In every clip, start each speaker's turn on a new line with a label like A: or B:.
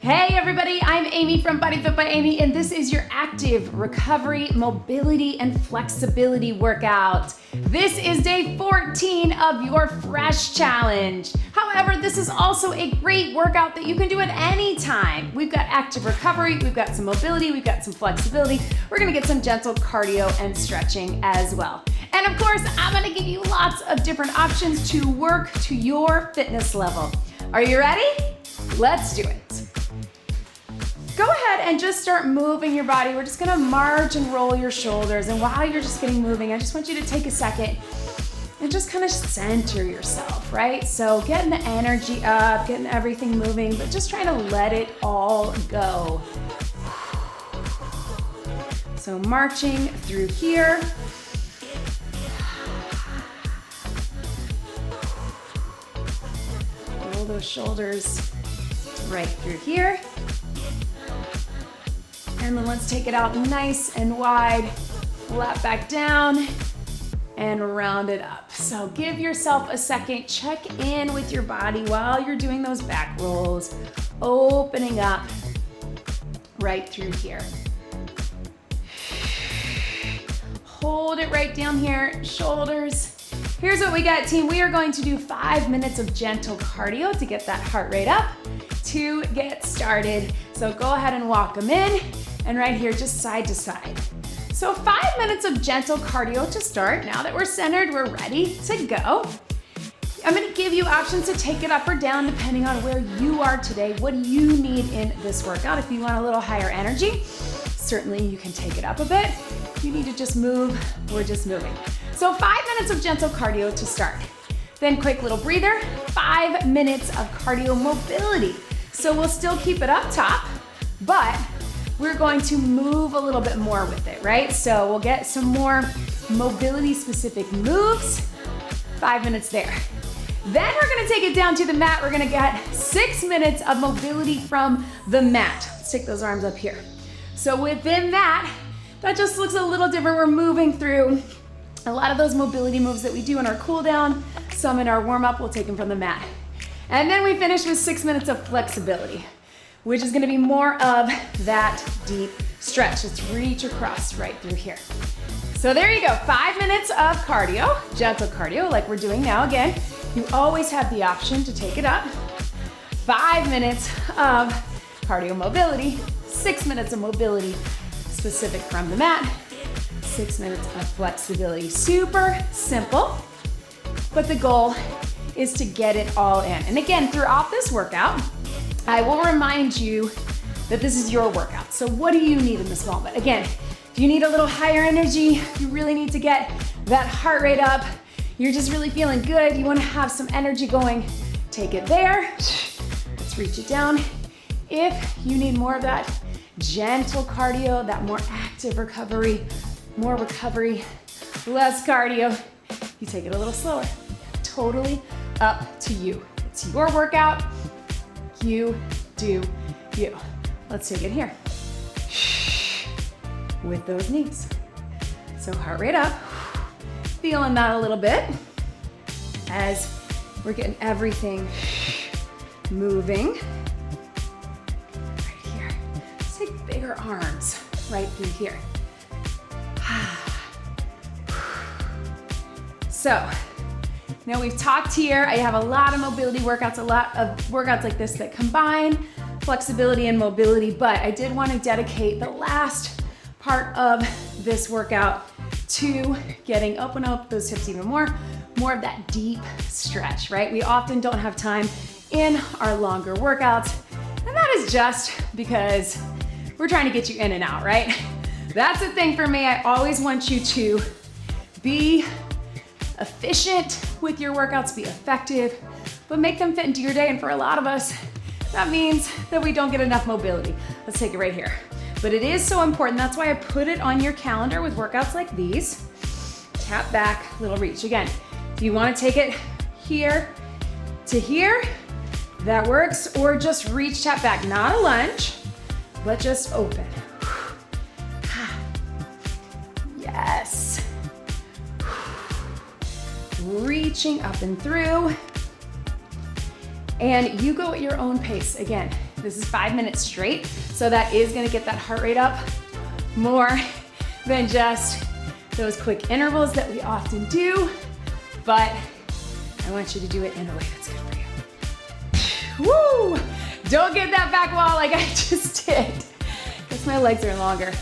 A: Hey everybody, I'm Amy from BodyFit by Amy, and this is your active recovery, mobility, and flexibility workout. This is day 14 of your Fresh Challenge. However, this is also a great workout that you can do at any time. We've got active recovery, we've got some mobility, we've got some flexibility. We're gonna get some gentle cardio and stretching as well. And of course, I'm gonna give you lots of different options to work to your fitness level. Are you ready? Let's do it. Go ahead and just start moving your body. We're just gonna march and roll your shoulders. And while you're just getting moving, I just want you to take a second and just kind of center yourself, right? So getting the energy up, getting everything moving, but just trying to let it all go. So marching through here. Roll those shoulders right through here. And then let's take it out nice and wide, flat back down, and round it up. So give yourself a second, check in with your body while you're doing those back rolls, opening up right through here. Hold it right down here, shoulders. Here's what we got, team. We are going to do 5 minutes of gentle cardio to get that heart rate up to get started. So go ahead and walk them in. And right here, just side to side. So 5 minutes of gentle cardio to start. Now that we're centered, we're ready to go. I'm gonna give you options to take it up or down depending on where you are today. What do you need in this workout? If you want a little higher energy, certainly you can take it up a bit. If you need to just move, we're just moving. So 5 minutes of gentle cardio to start. Then quick little breather, 5 minutes of cardio mobility. So we'll still keep it up top, but we're going to move a little bit more with it, right? So we'll get some more mobility specific moves, 5 minutes there. Then we're gonna take it down to the mat. We're gonna get 6 minutes of mobility from the mat. Let's take those arms up here. So within that just looks a little different. We're moving through a lot of those mobility moves that we do in our cool down, some in our warm up, we'll take them from the mat. And then we finish with 6 minutes of flexibility, which is gonna be more of that deep stretch. Let's reach across right through here. So there you go, 5 minutes of cardio, gentle cardio like we're doing now. Again, you always have the option to take it up. 5 minutes of cardio mobility, 6 minutes of mobility specific from the mat, 6 minutes of flexibility. Super simple, but the goal is to get it all in. And again, throughout this workout, I will remind you that this is your workout. So what do you need in this moment? Again, if you need a little higher energy, you really need to get that heart rate up, you're just really feeling good, you wanna have some energy going, take it there. Let's reach it down. If you need more of that gentle cardio, that more active recovery, more recovery, less cardio, you take it a little slower. Totally up to you. It's your workout. You do you. Let's take it here. With those knees. So heart rate up. Feeling that a little bit as we're getting everything moving. Right here. Let's take bigger arms right through here. So, now we've talked here, I have a lot of mobility workouts, a lot of workouts like this that combine flexibility and mobility, but I did want to dedicate the last part of this workout to open up those hips even more of that deep stretch, right? We often don't have time in our longer workouts, and that is just because we're trying to get you in and out, right? That's the thing for me, I always want you to be efficient with your workouts, be effective, but make them fit into your day. And for a lot of us, that means that we don't get enough mobility. Let's take it right here. But it is so important. That's why I put it on your calendar with workouts like these. Tap back, little reach. Again, if you want to take it here to here, that works. Or just reach, tap back. Not a lunge, but just open. Yes. Reaching up and through. And you go at your own pace. Again, This is 5 minutes straight, so that is gonna get that heart rate up more than just those quick intervals that we often do, but I want you to do it in a way that's good for you. Woo! Don't get that back wall like I just did. Guess my legs are longer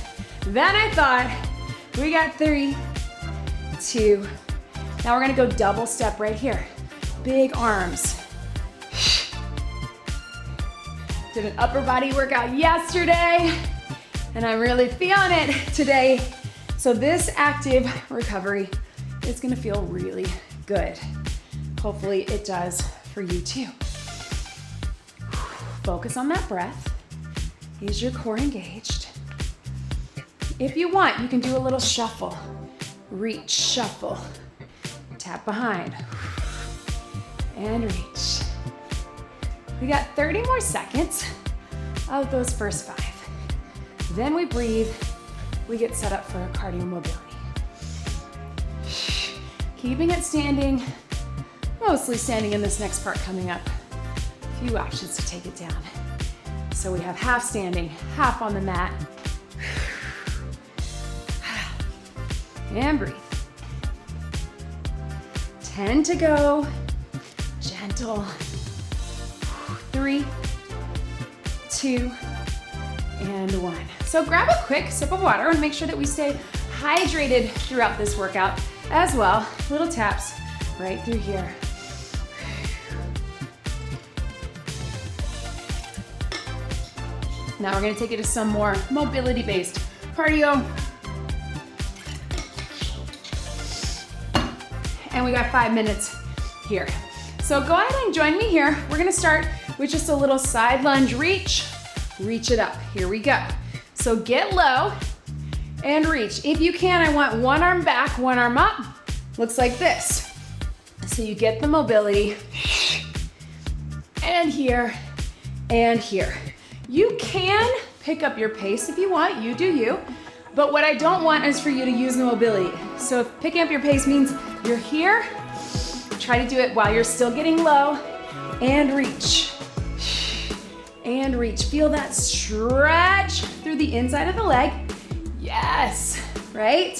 A: than I thought. We got 3, 2. Now we're gonna go double step right here. Big arms. Did an upper body workout yesterday, and I'm really feeling it today. So this active recovery is gonna feel really good. Hopefully it does for you too. Focus on that breath. Is your core engaged? If you want, you can do a little shuffle. Reach, shuffle. Tap behind. And reach. We got 30 more seconds of those first 5. Then we breathe. We get set up for a cardio mobility. Keeping it standing, mostly standing in this next part coming up. A few options to take it down. So we have half standing, half on the mat. And breathe. 10 to go. Gentle. 3, 2, and 1. So grab a quick sip of water and make sure that we stay hydrated throughout this workout as well. Little taps right through here. Now we're gonna take it to some more mobility-based cardio. And we got 5 minutes here. So go ahead and join me here. We're gonna start with just a little side lunge reach. Reach it up, here we go. So get low and reach. If you can, I want one arm back, one arm up. Looks like this. So you get the mobility. And here, and here. You can pick up your pace if you want, you do you. But what I don't want is for you to use the mobility. So if picking up your pace means you're here, try to do it while you're still getting low, and reach. And reach. Feel that stretch through the inside of the leg. Yes, right?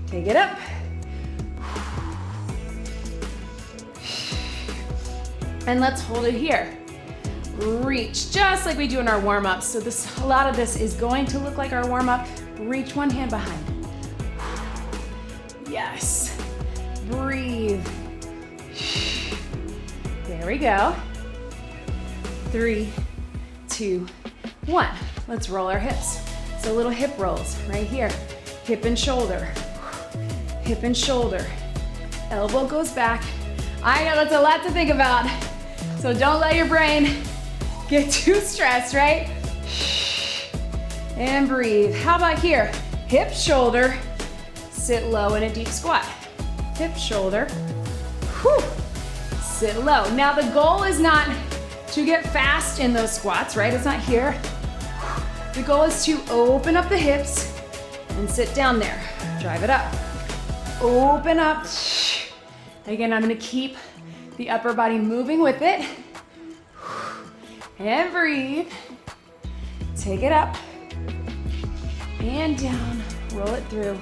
A: Take it up. And let's hold it here. Reach, just like we do in our warm-ups. So a lot of this is going to look like our warm-up. Reach one hand behind. Yes. Breathe. There we go. 3, 2, 1. Let's roll our hips. So little hip rolls right here. Hip and shoulder. Hip and shoulder. Elbow goes back. I know that's a lot to think about. So don't let your brain get too stressed, right? And breathe. How about here? Hip, shoulder. Sit low in a deep squat. Hip, shoulder. Whew. Sit low. Now the goal is not to get fast in those squats, right? It's not here. The goal is to open up the hips and sit down there. Drive it up. Open up. Again, I'm gonna keep the upper body moving with it. And breathe. Take it up and down. Roll it through.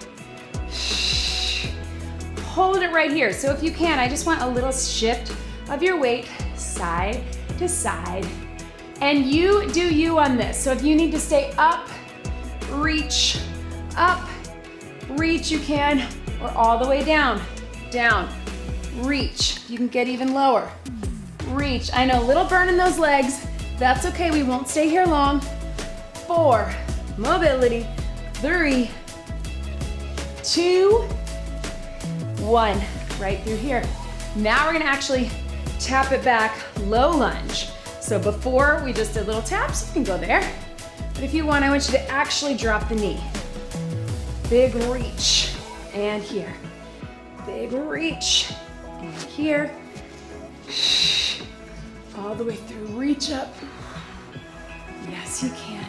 A: Hold it right here. So if you can, I just want a little shift of your weight side to side. And you do you on this. So if you need to stay up, reach, you can, or all the way down, down, reach. You can get even lower. Reach. I know, little burn in those legs. That's okay, we won't stay here long. 4, mobility. 3, 2, 1. Right through here. Now we're gonna actually tap it back, low lunge. So before we just did little taps, you can go there. But if you want, I want you to actually drop the knee. Big reach, and here. Big reach, and here. All the way through, reach up. Yes, you can.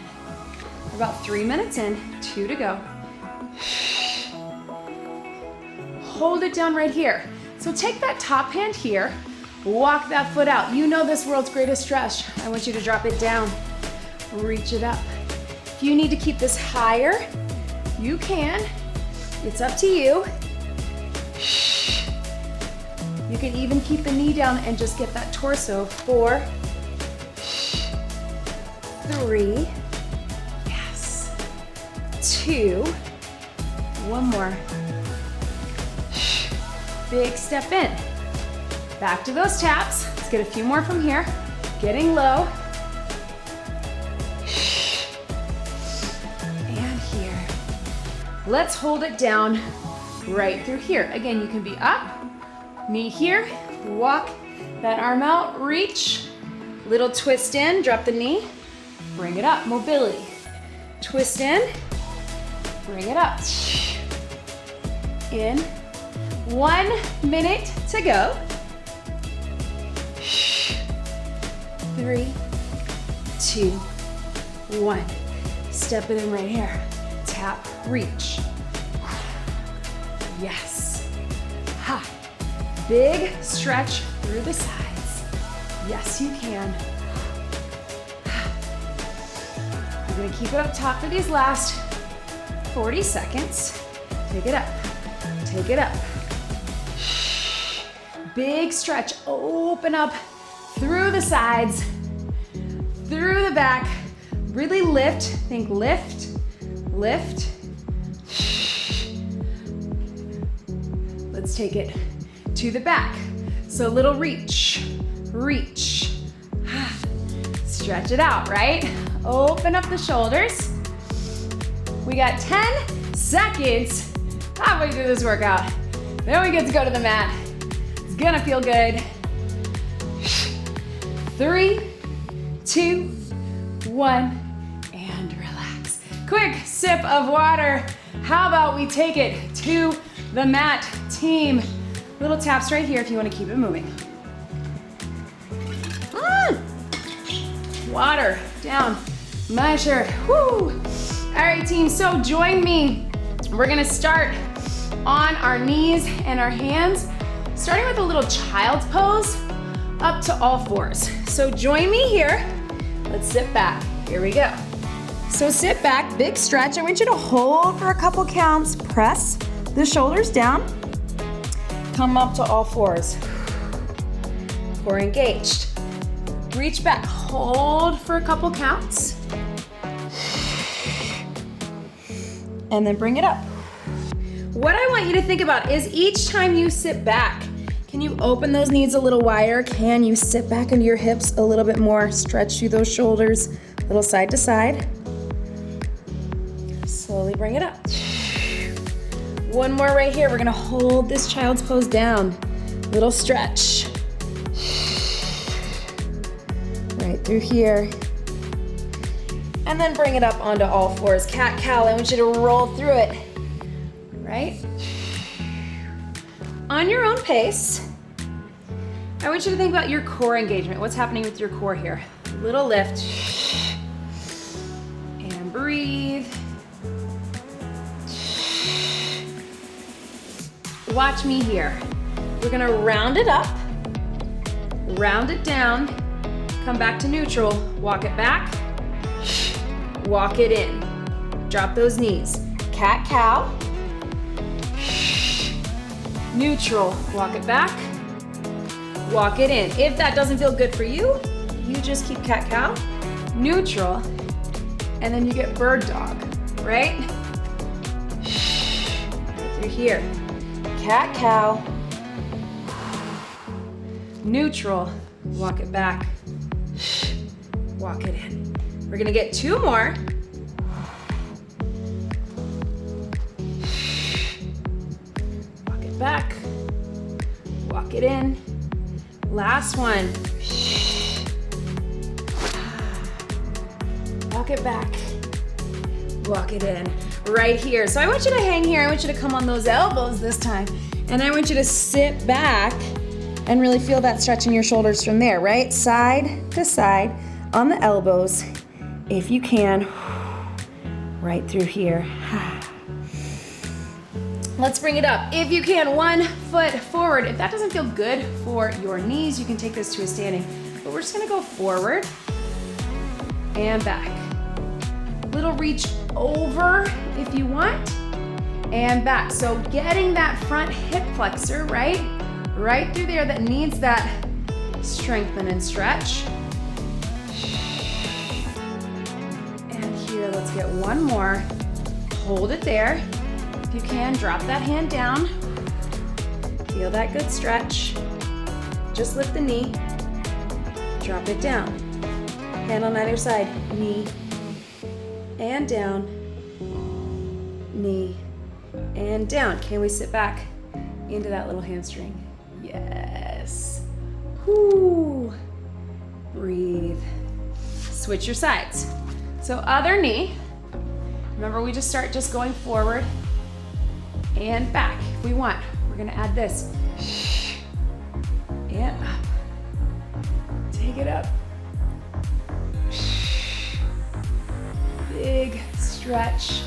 A: We're about 3 minutes in, 2 to go. Hold it down right here. So take that top hand here, Walk that foot out. You know this world's greatest stretch. I want you to drop it down. Reach it up. If you need to keep this higher, you can. It's up to you. You can even keep the knee down and just get that torso. 4, 3, yes, 2, one more. Big step in. Back to those taps. Let's get a few more from here. Getting low. And here. Let's hold it down right through here. Again, you can be up, knee here, walk that arm out, reach, little twist in, drop the knee, bring it up, mobility. Twist in, bring it up. In. 1 minute to go. 3, 2, 1. Step it in right here. Tap, reach. Yes. Ha. Big stretch through the sides. Yes, you can. You're gonna keep it up top for these last 40 seconds. Take it up, take it up. Big stretch, open up through the sides, through the back. Really lift, think lift, lift. Let's take it to the back. So little reach, reach. Stretch it out, right? Open up the shoulders. We got 10 seconds halfway through this workout. Then we get to go to the mat. It's gonna feel good. 3, 2, 1, and relax. Quick sip of water. How about we take it to the mat, team? Little taps right here if you want to keep it moving. Water down my shirt. Woo! All right, team, so join me. We're gonna start on our knees and our hands, starting with a little child's pose up to all fours. So join me here. Let's sit back. Here we go. So sit back, big stretch. I want you to hold for a couple counts. Press the shoulders down. Come up to all fours. Core engaged. Reach back, hold for a couple counts. And then bring it up. What I want you to think about is each time you sit back, can you open those knees a little wider? Can you sit back into your hips a little bit more? Stretch through those shoulders, a little side to side. Slowly bring it up. One more right here. We're gonna hold this child's pose down. Little stretch. Right through here. And then bring it up onto all fours. Cat cow, I want you to roll through it. Right? On your own pace, I want you to think about your core engagement. What's happening with your core here? Little lift. And breathe. Watch me here. We're gonna round it up, round it down, come back to neutral, walk it back, walk it in. Drop those knees. Cat cow. Neutral, walk it back, walk it in. If that doesn't feel good for you, you just keep cat cow, neutral, and then you get bird dog, right? Right through here. Cat cow, neutral, walk it back, walk it in. We're gonna get 2 more. Walk it back, walk it in. Last one. Walk it back, walk it in. Right here. So I want you to hang here. I want you to come on those elbows this time. And I want you to sit back and really feel that stretch in your shoulders from there, right? Side to side on the elbows, if you can, right through here. Let's bring it up. If you can, 1 foot forward. If that doesn't feel good for your knees, you can take this to a standing. But we're just gonna go forward and back. Little reach over if you want, and back. So getting that front hip flexor, right through there, that needs that strengthen and stretch. And here, let's get one more. Hold it there. If you can, drop that hand down. Feel that good stretch. Just lift the knee. Drop it down. Hand on either side. Knee and down. Knee and down. Can we sit back into that little hamstring? Yes. Whoo. Breathe. Switch your sides. So other knee. Remember, we just start just going forward and back. If we want, we're gonna add this. And up. Take it up. Big stretch,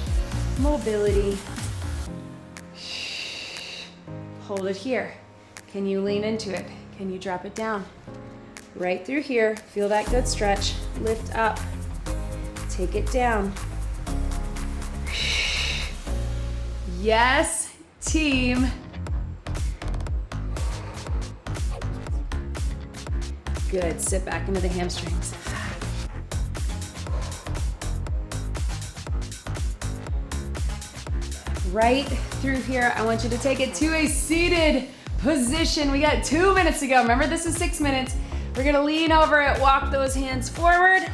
A: mobility. Hold it here. Can you lean into it? Can you drop it down? Right through here, feel that good stretch. Lift up, take it down. Yes, team. Good, sit back into the hamstrings. Right through here, I want you to take it to a seated position. We got 2 minutes to go. Remember, this is 6 minutes. We're gonna lean over it, walk those hands forward.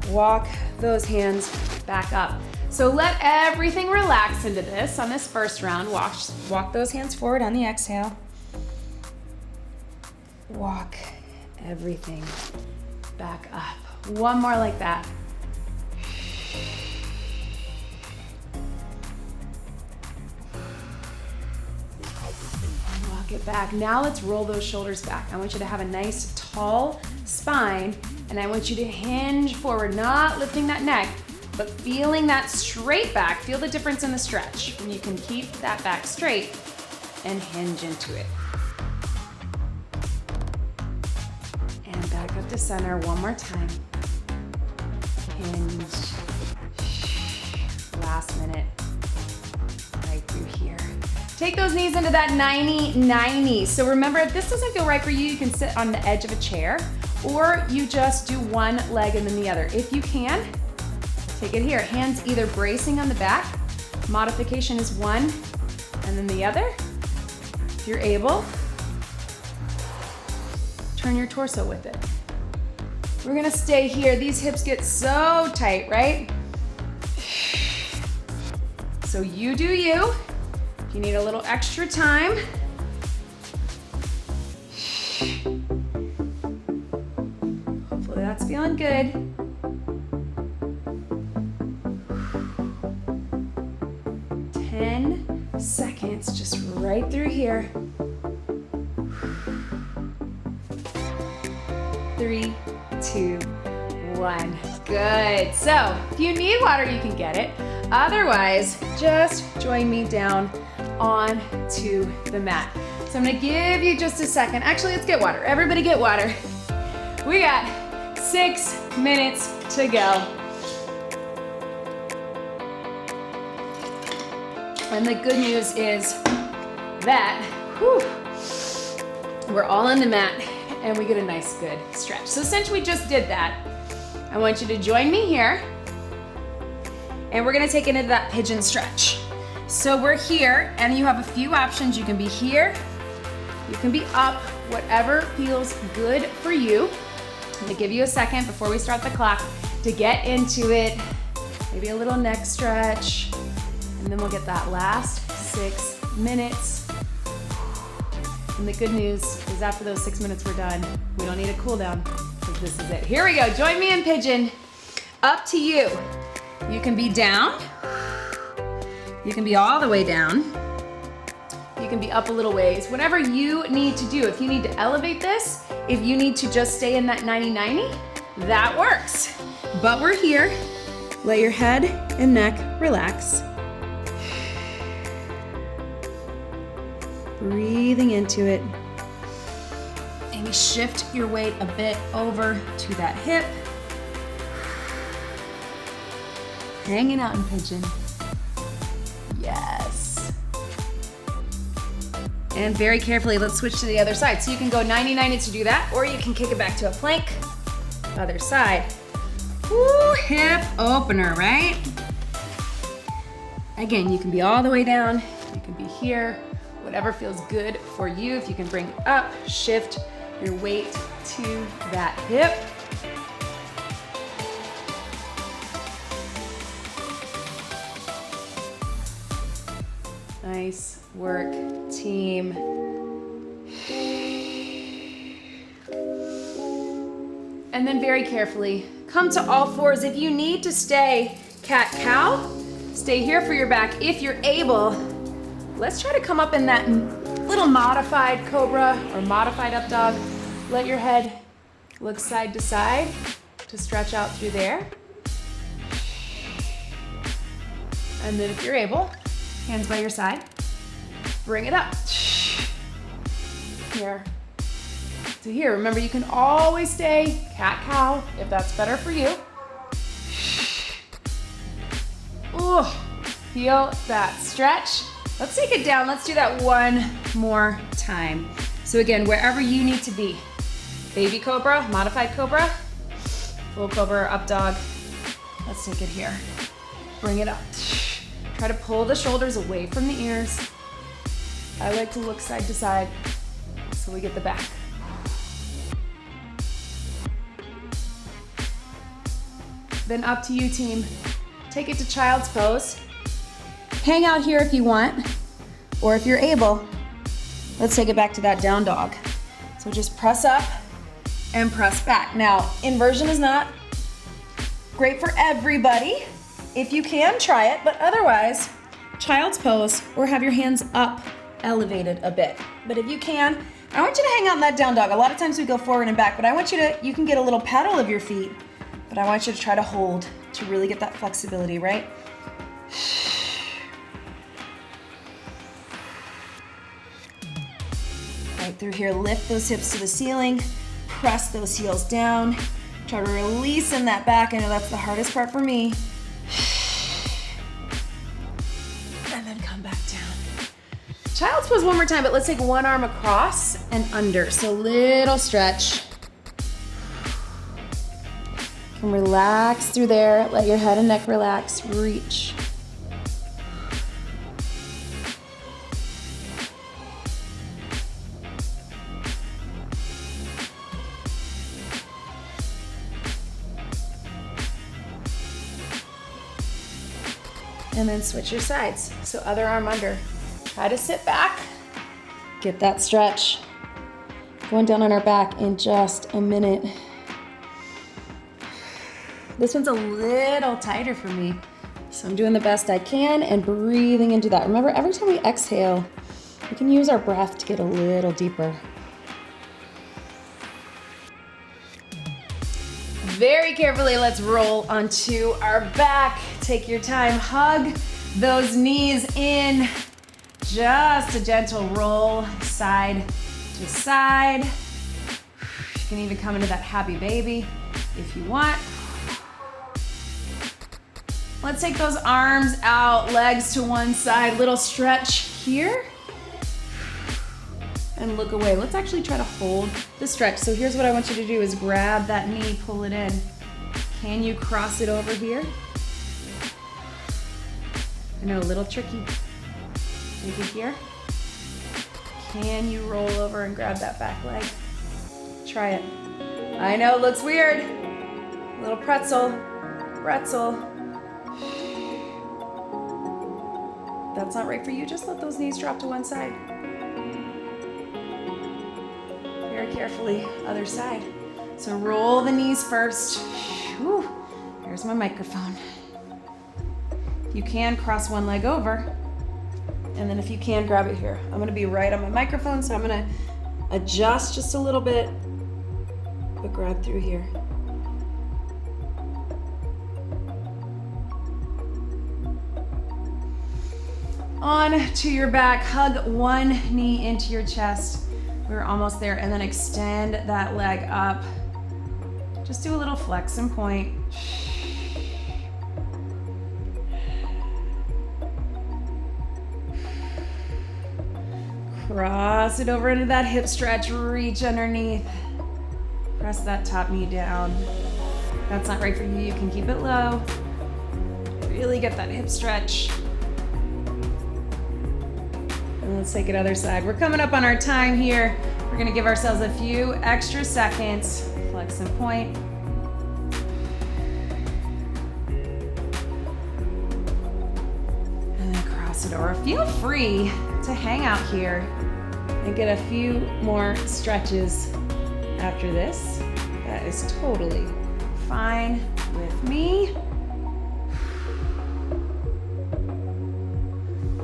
A: Walk those hands back up. So let everything relax into this on this first round. Walk those hands forward on the exhale. Walk everything back up. One more like that. Walk it back. Now let's roll those shoulders back. I want you to have a nice tall spine, and I want you to hinge forward, not lifting that neck, but feeling that straight back. Feel the difference in the stretch when you can keep that back straight and hinge into it. And back up to center one more time. Hinge. Last minute. Right through here. Take those knees into that 90-90. So remember, if this doesn't feel right for you, you can sit on the edge of a chair, or you just do one leg and then the other. If you can, take it here. Hands either bracing on the back. Modification is one and then the other. If you're able, turn your torso with it. We're gonna stay here. These hips get so tight, right? So you do you. If you need a little extra time, hopefully that's feeling good. 10 seconds, just right through here. 3, 2, 1. Good. So if you need water, you can get it. Otherwise, just join me down onto the mat. So I'm gonna give you just a second. Actually, let's get water. Everybody get water. We got 6 minutes to go. And the good news is that we're all on the mat and we get a nice good stretch. So since we just did that, I want you to join me here and we're gonna take it into that pigeon stretch. So we're here and you have a few options. You can be here, you can be up, whatever feels good for you. I'm gonna give you a second before we start the clock to get into it. Maybe a little neck stretch. And then we'll get that last 6 minutes. And the good news is after those 6 minutes we're done, we don't need a cool down because this is it. Here we go, join me in pigeon. Up to you. You can be down. You can be all the way down. You can be up a little ways. Whatever you need to do. If you need to elevate this, if you need to just stay in that 90-90, that works. But we're here. Let your head and neck relax. breathing into it. Maybe shift your weight a bit over to that hip. Hanging out in pigeon. Yes. And very carefully, let's switch to the other side. So you can go 90-90 to do that, or you can kick it back to a plank. Other side. Woo, hip opener, right? Again, you can be all the way down, you can be here, whatever feels good for you. If you can bring up, shift your weight to that hip. Nice work, team. And then very carefully, come to all fours. If you need to stay cat-cow, stay here for your back. If you're able, let's try to come up in that little modified cobra or modified up dog. Let your head look side to side to stretch out through there. And then if you're able, hands by your side, bring it up. Here to here. Remember, you can always stay cat-cow if that's better for you. Ooh, feel that stretch. Let's take it down. Let's do that one more time. So again, wherever you need to be. Baby cobra, modified cobra, full cobra, up dog. Let's take it here. Bring it up. Try to pull the shoulders away from the ears. I like to look side to side so we get the back. Then up to you, team. Take it to child's pose. Hang out here if you want, or if you're able, let's take it back to that down dog. So just press up and press back. Now, inversion is not great for everybody. If you can, try it, but otherwise, child's pose, or have your hands up, elevated a bit. But if you can, I want you to hang out in that down dog. A lot of times we go forward and back, but I want you can get a little pedal of your feet, but I want you to try to hold to really get that flexibility, right? Right through here, lift those hips to the ceiling, press those heels down, try to release in that back. I know that's the hardest part for me. And then come back down. Child's pose one more time, but let's take one arm across and under. So little stretch. You can relax through there, let your head and neck relax, reach. And then switch your sides. So other arm under. Try to sit back. Get that stretch. Going down on our back in just a minute. This one's a little tighter for me. So I'm doing the best I can and breathing into that. Remember, every time we exhale, we can use our breath to get a little deeper. Very carefully, let's roll onto our back. Take your time, hug those knees in. Just a gentle roll side to side. You can even come into that happy baby if you want. Let's take those arms out, legs to one side, little stretch here. And look away. Let's actually try to hold the stretch. So here's what I want you to do is grab that knee, pull it in. Can you cross it over here? I know, a little tricky. Take it here. Can you roll over and grab that back leg? Try it. I know, it looks weird. A little pretzel. That's not right for you. Just let those knees drop to one side. Very carefully, other side. So roll the knees first. Whew. Here's my microphone. If you can, cross one leg over. And then if you can, grab it here. I'm gonna be right on my microphone, so I'm gonna adjust just a little bit, but grab through here. on to your back. Hug one knee into your chest. We're almost there. And then extend that leg up. Just do a little flex and point. Cross it over into that hip stretch. Reach underneath. Press that top knee down. If that's not right for you, you can keep it low. Really get that hip stretch. And let's take it other side. We're coming up on our time here. We're gonna give ourselves a few extra seconds. Flex and point. And then cross it over. Feel free to hang out here and get a few more stretches after this. That is totally fine with me.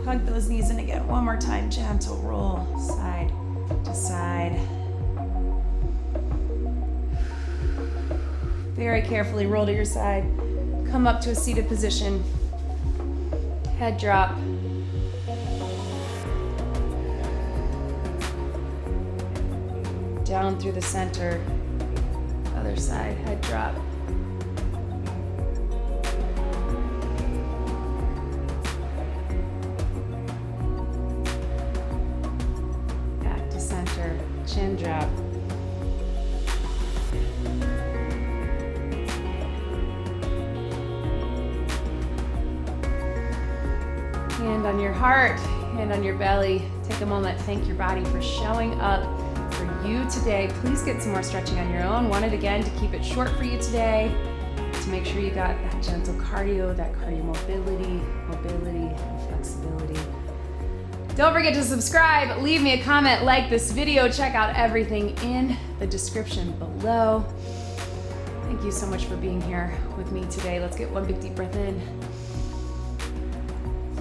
A: Hug those knees in again. One more time, gentle roll side to side. Very carefully roll to your side. Come up to a seated position. Head drop. Down through the center. Other side, head drop. Back to center, chin drop. Hand on your heart, hand on your belly. Take a moment, thank your body for showing up for you today. Please get some more stretching on your own. Want it again to keep it short for you today, to make sure you got that gentle cardio, that cardio mobility, and flexibility. Don't forget to subscribe, leave me a comment, like this video, check out everything in the description below. Thank you so much for being here with me today. Let's get one big deep breath in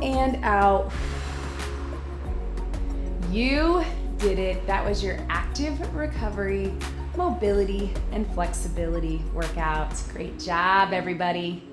A: and out. You did it. That was your active recovery, mobility, and flexibility workout. Great job, everybody.